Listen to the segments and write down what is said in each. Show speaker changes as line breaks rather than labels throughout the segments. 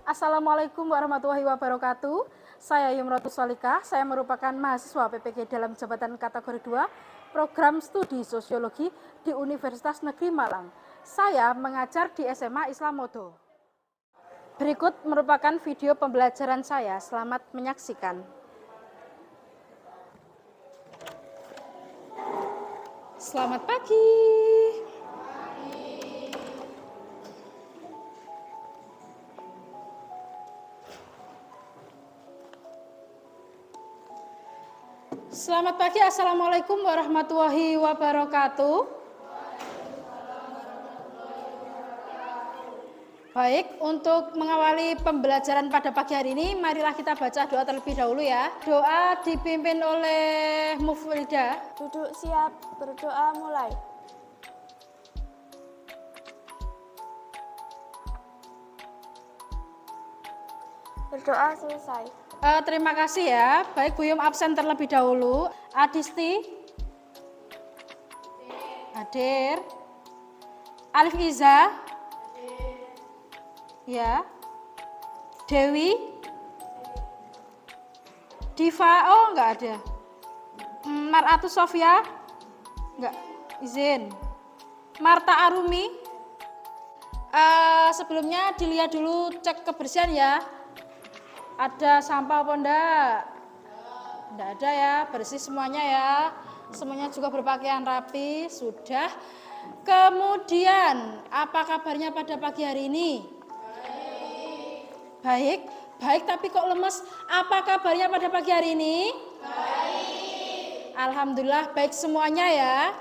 Assalamualaikum warahmatullahi wabarakatuh. Saya Yumratus Solikah, saya merupakan mahasiswa PPG dalam jabatan kategori 2 program studi sosiologi di Universitas Negeri Malang. Saya mengajar di SMA Islam Modo. Berikut merupakan video pembelajaran saya, selamat menyaksikan. Selamat pagi. Selamat pagi, Assalamualaikum warahmatullahi wabarakatuh. Baik, untuk mengawali pembelajaran pada pagi hari ini, marilah kita baca doa terlebih dahulu ya. Doa dipimpin oleh Mufridah.
Duduk siap, berdoa mulai. Berdoa selesai.
Terima kasih ya. Baik, Bu Yum absen terlebih dahulu. Adisti. Hadir. Alif Iza. Ya. Dewi. Diva, oh enggak ada. Maratu Sofia. Enggak, izin. Marta Arumi. Sebelumnya dilihat dulu cek kebersihan ya. Ada sampah apa enggak? Enggak ada ya, bersih semuanya ya. Semuanya juga berpakaian rapi, sudah. Kemudian, apa kabarnya pada pagi hari ini? Baik, baik tapi kok lemes. Apa kabarnya pada pagi hari ini? Baik. Alhamdulillah baik semuanya ya.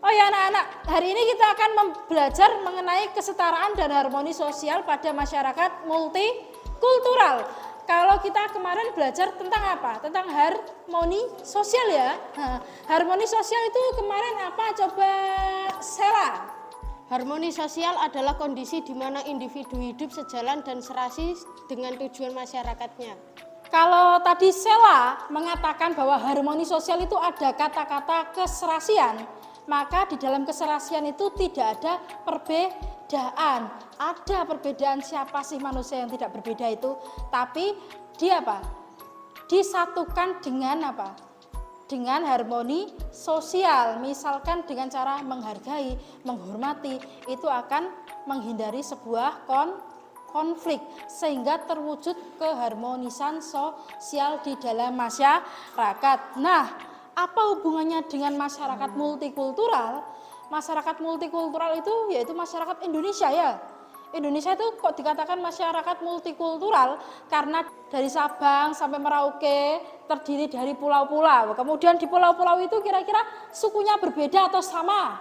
Oh ya anak-anak, hari ini kita akan belajar mengenai kesetaraan dan harmoni sosial pada masyarakat multikultural. Kalau kita kemarin belajar tentang apa? Tentang harmoni sosial ya. Nah, harmoni sosial itu kemarin apa? Coba Sela.
Harmoni sosial adalah kondisi di mana individu hidup sejalan dan serasi dengan tujuan masyarakatnya.
Kalau tadi Sela mengatakan bahwa harmoni sosial itu ada kata-kata keserasian, maka di dalam keserasian itu tidak ada perbedaan. Ada perbedaan, siapa sih manusia yang tidak berbeda itu? Tapi dia apa? Disatukan dengan apa? Dengan harmoni sosial, misalkan dengan cara menghargai, menghormati, itu akan menghindari sebuah konflik sehingga terwujud keharmonisan sosial di dalam masyarakat. Nah, apa hubungannya dengan masyarakat multikultural? Masyarakat multikultural itu yaitu masyarakat Indonesia ya. Indonesia itu kok dikatakan masyarakat multikultural karena dari Sabang sampai Merauke terdiri dari pulau-pulau. Kemudian di pulau-pulau itu kira-kira sukunya berbeda atau sama?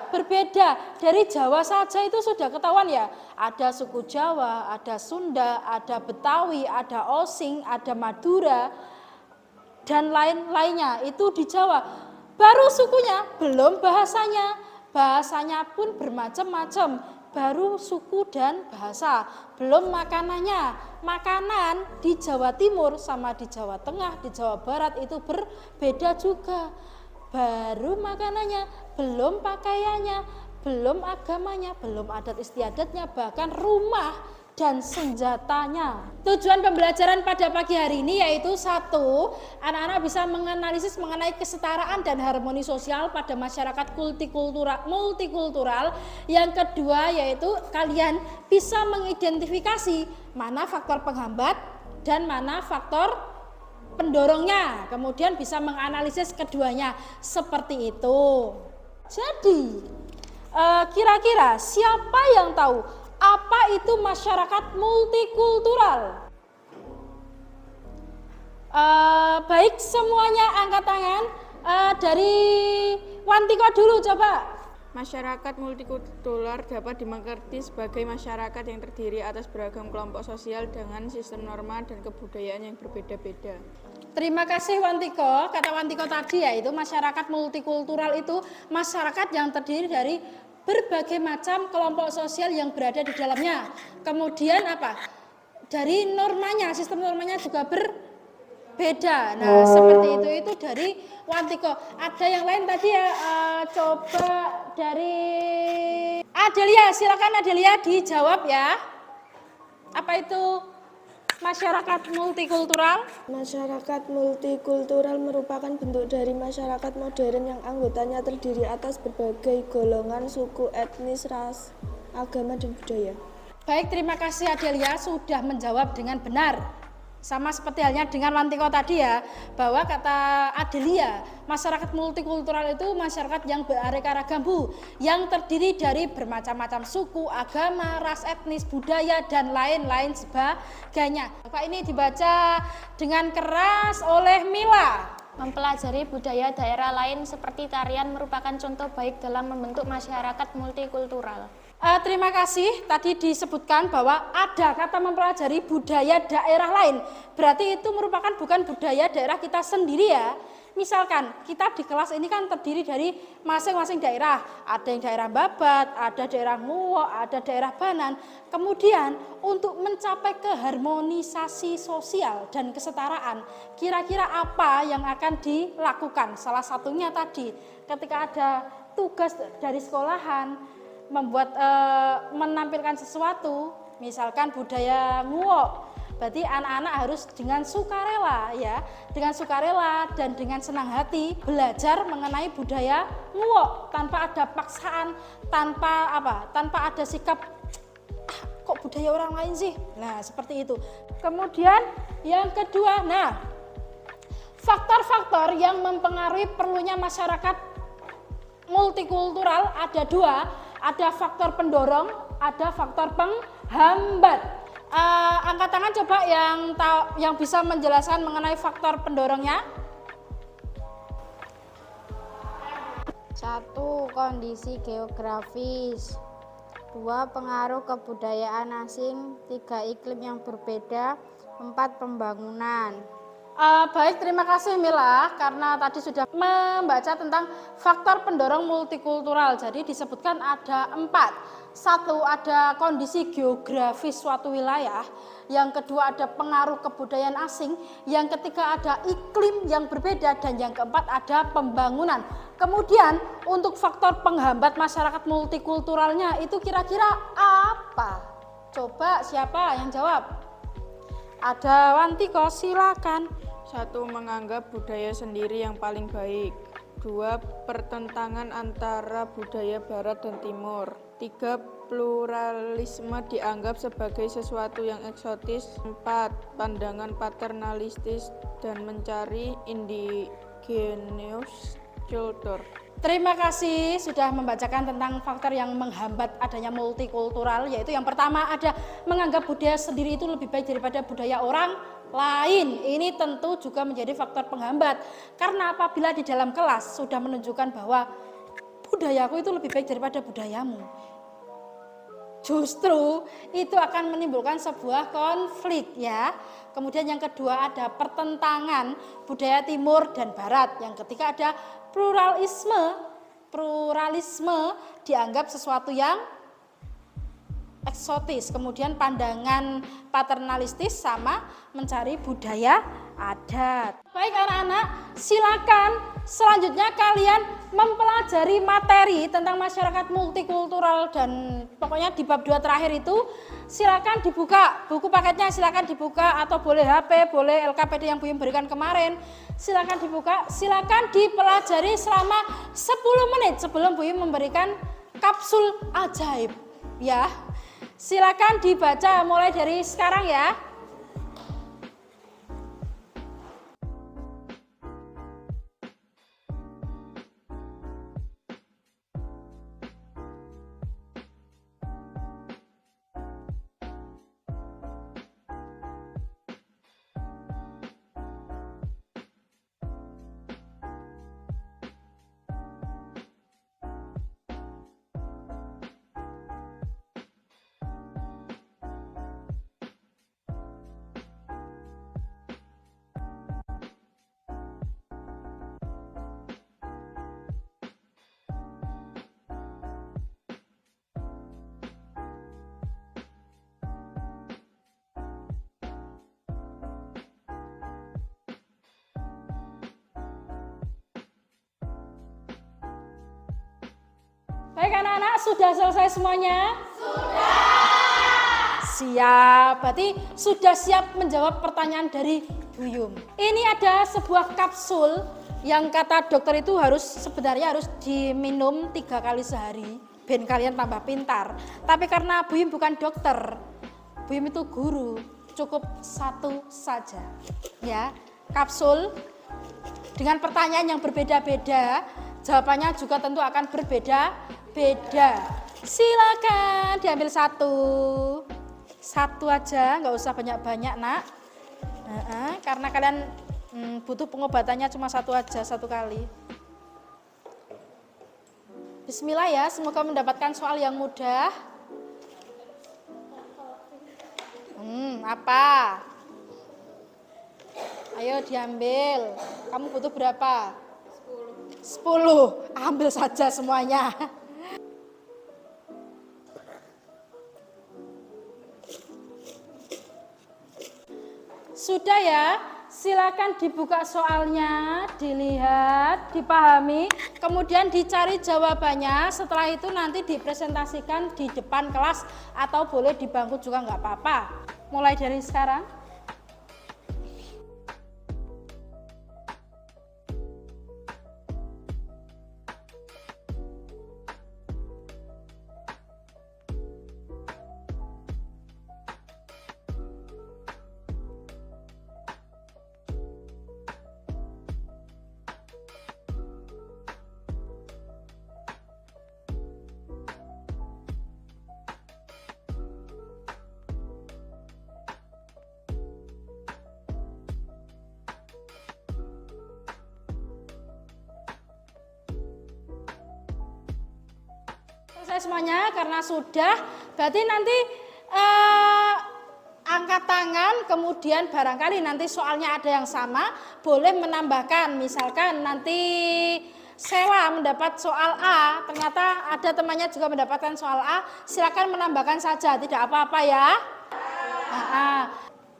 Berbeda. Dari Jawa saja itu sudah ketahuan ya. Ada suku Jawa, ada Sunda, ada Betawi, ada Osing, ada Madura, dan lain-lainnya itu di Jawa. Baru sukunya, belum bahasanya. Bahasanya pun bermacam-macam. Baru suku dan bahasa, belum makanannya. Makanan di Jawa Timur sama di Jawa Tengah, di Jawa Barat itu berbeda juga. Baru makanannya, belum pakaiannya, belum agamanya, belum adat istiadatnya, bahkan rumah dan senjatanya. Tujuan pembelajaran pada pagi hari ini yaitu satu, anak-anak bisa menganalisis mengenai kesetaraan dan harmoni sosial pada masyarakat multikultural. Yang kedua yaitu kalian bisa mengidentifikasi mana faktor penghambat dan mana faktor pendorongnya. Kemudian bisa menganalisis keduanya seperti itu. Jadi kira-kira siapa yang tahu apa itu masyarakat multikultural? Baik, semuanya angkat tangan. Dari Wantiko dulu coba.
Masyarakat multikultural dapat dimengerti sebagai masyarakat yang terdiri atas beragam kelompok sosial dengan sistem norma dan kebudayaan yang berbeda-beda.
Terima kasih Wantiko. Kata Wantiko tadi yaitu masyarakat multikultural itu masyarakat yang terdiri dari berbagai macam kelompok sosial yang berada di dalamnya. Kemudian apa? Dari normanya, sistem normanya juga berbeda. berbeda. Nah, seperti itu dari Wantiko. Ada yang lain tadi ya, coba dari Adelia, silakan Adelia dijawab ya. Apa itu masyarakat multikultural?
Masyarakat multikultural merupakan bentuk dari masyarakat modern yang anggotanya terdiri atas berbagai golongan, suku, etnis, ras, agama, dan budaya.
Baik, terima kasih Adelia sudah menjawab dengan benar. Sama seperti halnya dengan Wantiko tadi ya, bahwa kata Adelia, masyarakat multikultural itu masyarakat yang beraneka ragam Bu, yang terdiri dari bermacam-macam suku, agama, ras, etnis, budaya, dan lain-lain sebagainya. Pak, ini dibaca dengan keras oleh Mila.
Mempelajari budaya daerah lain seperti tarian merupakan contoh baik dalam membentuk masyarakat multikultural.
Terima kasih, tadi disebutkan bahwa ada kata mempelajari budaya daerah lain. Berarti itu merupakan bukan budaya daerah kita sendiri ya. Misalkan kita di kelas ini kan terdiri dari masing-masing daerah. Ada yang daerah Babat, ada daerah Nguwo, ada daerah Banan. Kemudian untuk mencapai keharmonisasi sosial dan kesetaraan, kira-kira apa yang akan dilakukan? Salah satunya tadi ketika ada tugas dari sekolahan, menampilkan sesuatu, misalkan budaya Nguwo, berarti anak-anak harus dengan sukarela ya, dengan sukarela dan dengan senang hati belajar mengenai budaya Nguwo tanpa ada paksaan, tanpa ada sikap kok budaya orang lain sih. Nah, seperti itu. Kemudian yang kedua, nah, faktor-faktor yang mempengaruhi perlunya masyarakat multikultural ada dua. Ada faktor pendorong, ada faktor penghambat. Angkat tangan coba yang bisa menjelaskan mengenai faktor pendorongnya.
1. Kondisi geografis. 2. Pengaruh kebudayaan asing. 3. Iklim yang berbeda. 4. Pembangunan.
Baik, terima kasih Mila karena tadi sudah membaca tentang faktor pendorong multikultural. Jadi disebutkan ada 4. 1. Ada kondisi geografis suatu wilayah. Yang kedua ada pengaruh kebudayaan asing. Yang ketiga ada iklim yang berbeda. Dan yang keempat ada pembangunan. Kemudian untuk faktor penghambat masyarakat multikulturalnya itu kira-kira apa? Coba siapa yang jawab? Ada Wantiko, silakan.
1. Menganggap budaya sendiri yang paling baik. 2. Pertentangan antara budaya barat dan timur. 3. Pluralisme dianggap sebagai sesuatu yang eksotis. 4. Pandangan paternalistis dan mencari indigenous culture.
Terima kasih sudah membacakan tentang faktor yang menghambat adanya multikultural, yaitu yang pertama ada menganggap budaya sendiri itu lebih baik daripada budaya orang lain. Ini tentu juga menjadi faktor penghambat, karena apabila di dalam kelas sudah menunjukkan bahwa budayaku itu lebih baik daripada budayamu, justru itu akan menimbulkan sebuah konflik ya. Kemudian yang kedua ada pertentangan budaya timur dan barat. Yang ketiga ada pluralisme dianggap sesuatu yang eksotis. Kemudian pandangan paternalistis sama mencari budaya adat. Baik anak-anak, silakan selanjutnya kalian mempelajari materi tentang masyarakat multikultural, dan pokoknya di bab 2 terakhir itu silakan dibuka buku paketnya, silakan dibuka, atau boleh HP, boleh LKPD yang Bu Im berikan kemarin, silakan dibuka, silakan dipelajari selama 10 menit sebelum Bu Im memberikan kapsul ajaib ya. Silakan dibaca mulai dari sekarang ya. Baik anak-anak, sudah selesai semuanya? Sudah. Siap, berarti sudah siap menjawab pertanyaan dari Bu Yum. Ini ada sebuah kapsul yang kata dokter itu sebenarnya harus diminum 3 kali sehari. Ben kalian tambah pintar. Tapi karena Bu Yum bukan dokter, Bu Yum itu guru, cukup 1 saja. Ya, kapsul dengan pertanyaan yang berbeda-beda, jawabannya juga tentu akan berbeda-beda. Silakan diambil 1 aja, nggak usah banyak-banyak nak. Karena kalian butuh pengobatannya cuma 1 aja, 1 kali. Bismillah ya, semoga mendapatkan soal yang mudah. Apa? Ayo diambil. Kamu butuh berapa? 10. Ambil saja semuanya. Sudah ya, silakan dibuka soalnya, dilihat, dipahami, kemudian dicari jawabannya. Setelah itu nanti dipresentasikan di depan kelas atau boleh di bangku juga nggak apa-apa. Mulai dari sekarang. Selesai semuanya karena sudah, berarti nanti angkat tangan, kemudian barangkali nanti soalnya ada yang sama, boleh menambahkan. Misalkan nanti Sela mendapat soal A, ternyata ada temannya juga mendapatkan soal A, silakan menambahkan saja, tidak apa-apa ya.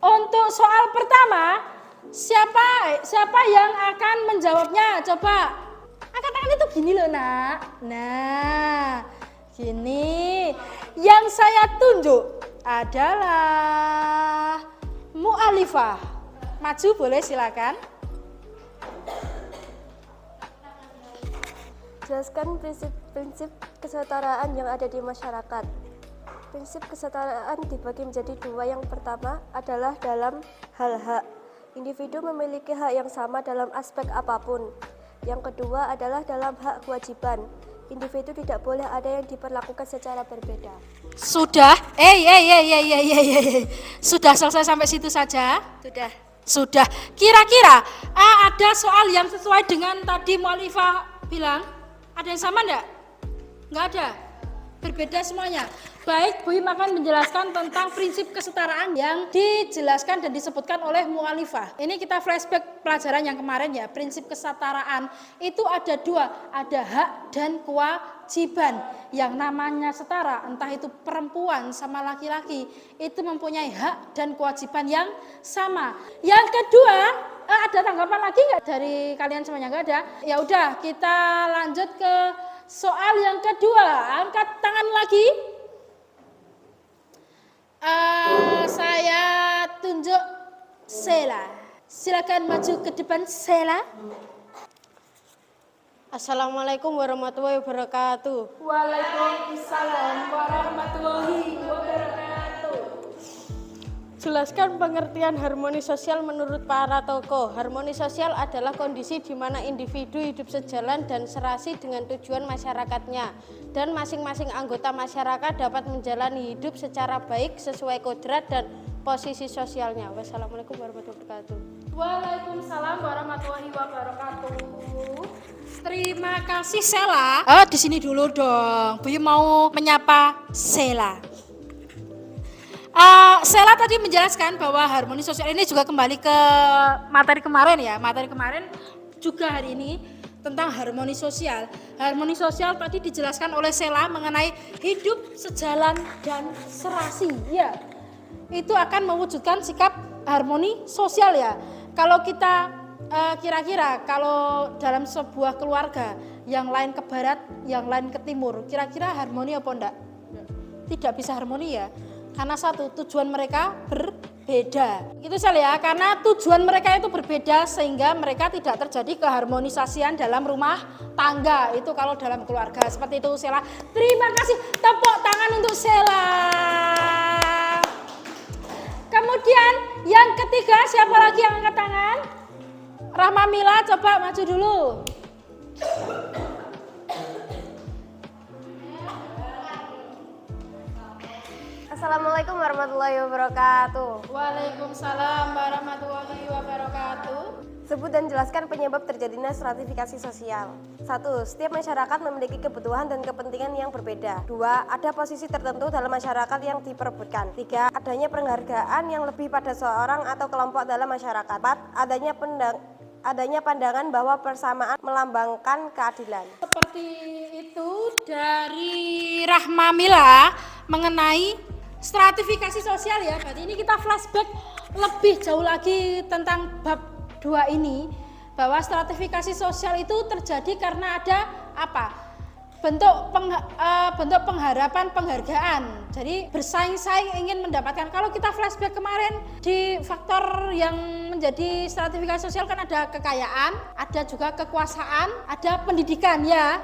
Untuk soal pertama, siapa yang akan menjawabnya? Coba angkat tangan itu gini loh nak. Nah, gini. Yang saya tunjuk adalah mu'alifah. Maju boleh silakan.
Jelaskan prinsip-prinsip kesetaraan yang ada di masyarakat. Prinsip kesetaraan dibagi menjadi 2. Yang pertama adalah dalam hal hak. Individu memiliki hak yang sama dalam aspek apapun. Yang kedua adalah dalam hak kewajiban. Individu tidak boleh ada yang diperlakukan secara berbeda.
Sudah? Sudah selesai sampai situ saja? Sudah. Kira-kira ada soal yang sesuai dengan tadi mu'alifah bilang? Ada yang sama enggak? Enggak ada? Berbeda semuanya? Baik, Bu Im akan menjelaskan tentang prinsip kesetaraan yang dijelaskan dan disebutkan oleh mu'alifah. Ini kita flashback pelajaran yang kemarin ya, prinsip kesetaraan itu ada 2, ada hak dan kewajiban. Yang namanya setara, entah itu perempuan sama laki-laki, itu mempunyai hak dan kewajiban yang sama. Yang kedua, ada tanggapan lagi nggak dari kalian semuanya? Nggak ada? Ya udah, kita lanjut ke soal yang kedua. Angkat tangan lagi. Saya tunjuk Sela. Silakan maju ke depan Sela.
Assalamualaikum warahmatullahi wabarakatuh.
Waalaikumsalam warahmatullahi wabarakatuh.
Jelaskan pengertian harmoni sosial menurut para tokoh. Harmoni sosial adalah kondisi di mana individu hidup sejalan dan serasi dengan tujuan masyarakatnya, dan masing-masing anggota masyarakat dapat menjalani hidup secara baik sesuai kodrat dan posisi sosialnya. Wassalamualaikum warahmatullahi wabarakatuh.
Waalaikumsalam warahmatullahi wabarakatuh. Terima kasih Sela. Di sini dulu dong. Bu Yu mau menyapa Sela. Sela tadi menjelaskan bahwa harmoni sosial ini juga kembali ke materi kemarin ya. Materi kemarin juga hari ini tentang harmoni sosial. Harmoni sosial tadi dijelaskan oleh Sela mengenai hidup sejalan dan serasi. Ya, itu akan mewujudkan sikap harmoni sosial ya. Kalau kita kira-kira kalau dalam sebuah keluarga yang lain ke barat, yang lain ke timur. Kira-kira harmoni apa enggak? Tidak bisa harmoni ya. Karena satu, tujuan mereka berbeda. Itu saja ya, karena tujuan mereka itu berbeda sehingga mereka tidak terjadi keharmonisasian dalam rumah tangga. Itu kalau dalam keluarga. Seperti itu Sela. Terima kasih. Tepuk tangan untuk Sela. Kemudian yang ketiga, siapa lagi yang angkat tangan? Rahma Mila, coba maju dulu.
Assalamualaikum warahmatullahi wabarakatuh.
Waalaikumsalam warahmatullahi wabarakatuh.
Sebut dan jelaskan penyebab terjadinya stratifikasi sosial. 1. Setiap masyarakat memiliki kebutuhan dan kepentingan yang berbeda. 2. Ada posisi tertentu dalam masyarakat yang diperebutkan. 3. Adanya penghargaan yang lebih pada seorang atau kelompok dalam masyarakat. 4. Adanya pandangan bahwa persamaan melambangkan keadilan.
Seperti itu dari Rahma Mila mengenai stratifikasi sosial ya. Berarti ini kita flashback lebih jauh lagi tentang bab 2 ini, bahwa stratifikasi sosial itu terjadi karena ada apa? Bentuk pengharapan penghargaan. Jadi bersaing-saing ingin mendapatkan. Kalau kita flashback kemarin di faktor yang menjadi stratifikasi sosial kan ada kekayaan, ada juga kekuasaan, ada pendidikan ya.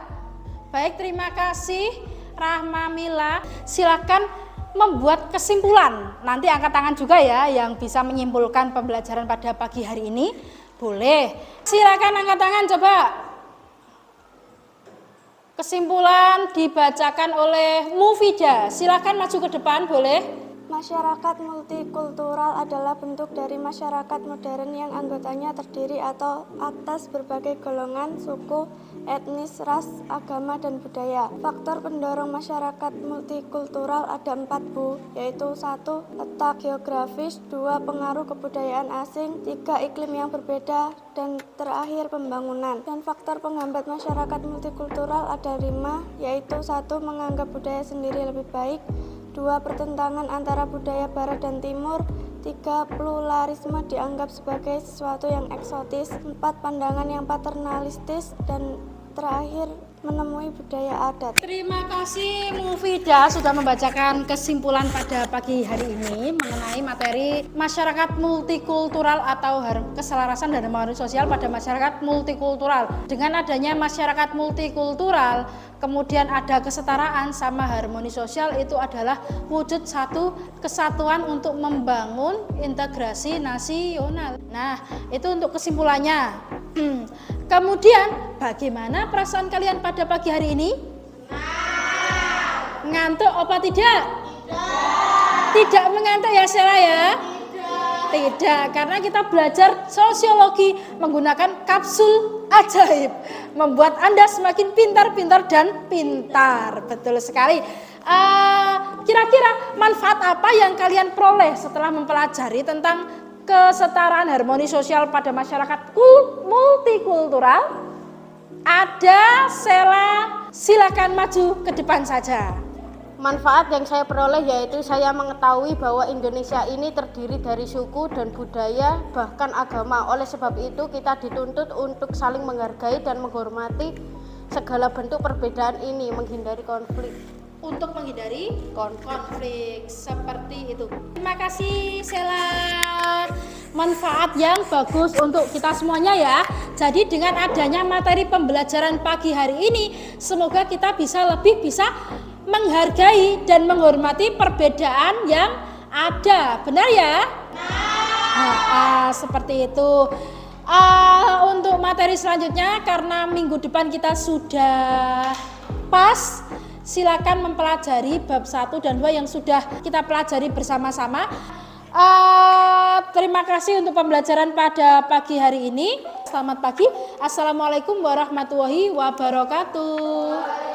Baik, terima kasih Rahma Mila. Silakan membuat kesimpulan. Nanti angkat tangan juga ya yang bisa menyimpulkan pembelajaran pada pagi hari ini. Boleh. Silakan angkat tangan coba. Kesimpulan dibacakan oleh Mufida. Silakan maju ke depan, boleh.
Masyarakat multikultural adalah bentuk dari masyarakat modern yang anggotanya terdiri atau atas berbagai golongan, suku, etnis, ras, agama, dan budaya. Faktor pendorong masyarakat multikultural ada 4 Bu, yaitu 1. Letak geografis, 2. Pengaruh kebudayaan asing, 3. Iklim yang berbeda, dan terakhir pembangunan. Dan faktor penghambat masyarakat multikultural ada 5, yaitu 1. Menganggap budaya sendiri lebih baik, 2. Pertentangan antara budaya barat dan timur, 3. Pluralisme dianggap sebagai sesuatu yang eksotis, 4. Pandangan yang paternalistis, dan terakhir menemui budaya adat.
Terima kasih Mufida sudah membacakan kesimpulan pada pagi hari ini mengenai materi masyarakat multikultural atau keselarasan dan harmoni sosial pada masyarakat multikultural. Dengan adanya masyarakat multikultural, kemudian ada kesetaraan sama harmoni sosial, itu adalah wujud satu kesatuan untuk membangun integrasi nasional. Nah, itu untuk kesimpulannya. Kemudian bagaimana perasaan kalian pada pagi hari ini? Ngantuk apa tidak? Tidak mengantuk ya Sela ya? Tidak, karena kita belajar sosiologi menggunakan kapsul ajaib, membuat Anda semakin pintar dan pintar. Betul sekali. Kira-kira manfaat apa yang kalian peroleh setelah mempelajari tentang kesetaraan harmoni sosial pada masyarakat multikultural? Ada Sela, silakan maju ke depan saja.
Manfaat yang saya peroleh yaitu saya mengetahui bahwa Indonesia ini terdiri dari suku dan budaya bahkan agama. Oleh sebab itu kita dituntut untuk saling menghargai dan menghormati segala bentuk perbedaan ini, menghindari konflik.
Untuk menghindari konflik seperti itu. Terima kasih Sela. Manfaat yang bagus untuk kita semuanya ya. Jadi dengan adanya materi pembelajaran pagi hari ini, semoga kita lebih bisa menghargai dan menghormati perbedaan yang ada. Benar ya? Seperti itu. Untuk materi selanjutnya, karena minggu depan kita sudah pas, silakan mempelajari bab 1 dan 2 yang sudah kita pelajari bersama-sama. Terima kasih untuk pembelajaran pada pagi hari ini. Selamat pagi. Assalamualaikum warahmatullahi wabarakatuh.